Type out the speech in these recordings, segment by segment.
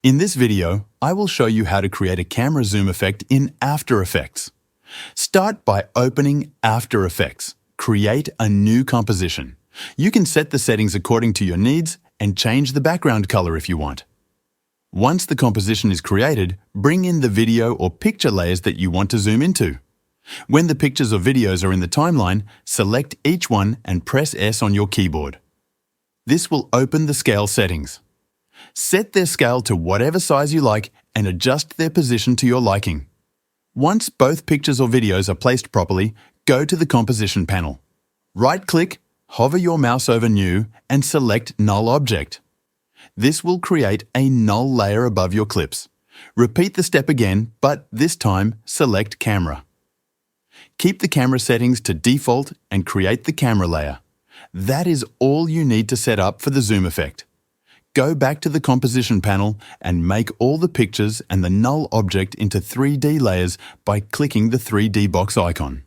In this video, I will show you how to create a camera zoom effect in After Effects. Start by opening After Effects. Create a new composition. You can set the settings according to your needs and change the background color if you want. Once the composition is created, bring in the video or picture layers that you want to zoom into. When the pictures or videos are in the timeline, select each one and press S on your keyboard. This will open the scale settings. Set their scale to whatever size you like and adjust their position to your liking. Once both pictures or videos are placed properly, go to the Composition panel. Right-click, hover your mouse over New and select Null Object. This will create a null layer above your clips. Repeat the step again, but this time select Camera. Keep the camera settings to default and create the camera layer. That is all you need to set up for the zoom effect. Go back to the Composition panel and make all the pictures and the null object into 3D layers by clicking the 3D box icon.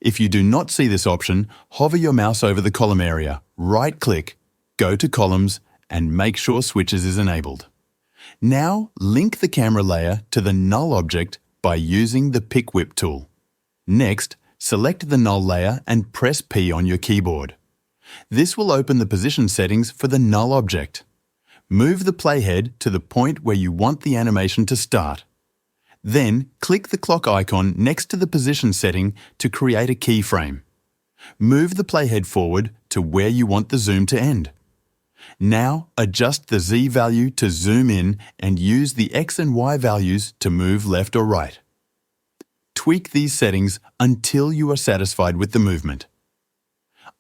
If you do not see this option, hover your mouse over the column area, right-click, go to Columns and make sure Switches is enabled. Now link the camera layer to the null object by using the Pick Whip tool. Next, select the null layer and press P on your keyboard. This will open the position settings for the null object. Move the playhead to the point where you want the animation to start. Then, click the clock icon next to the position setting to create a keyframe. Move the playhead forward to where you want the zoom to end. Now, adjust the Z value to zoom in and use the X and Y values to move left or right. Tweak these settings until you are satisfied with the movement.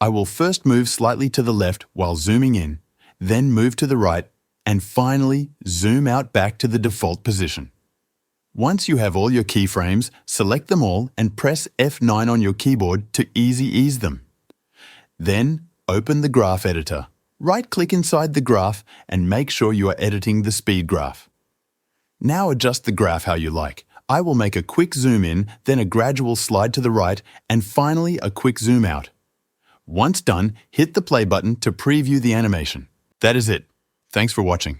I will first move slightly to the left while zooming in, then move to the right, and finally zoom out back to the default position. Once you have all your keyframes, select them all and press F9 on your keyboard to easy ease them. Then, open the graph editor. Right-click inside the graph and make sure you are editing the speed graph. Now adjust the graph how you like. I will make a quick zoom in, then a gradual slide to the right, and finally a quick zoom out. Once done, hit the play button to preview the animation. That is it. Thanks for watching.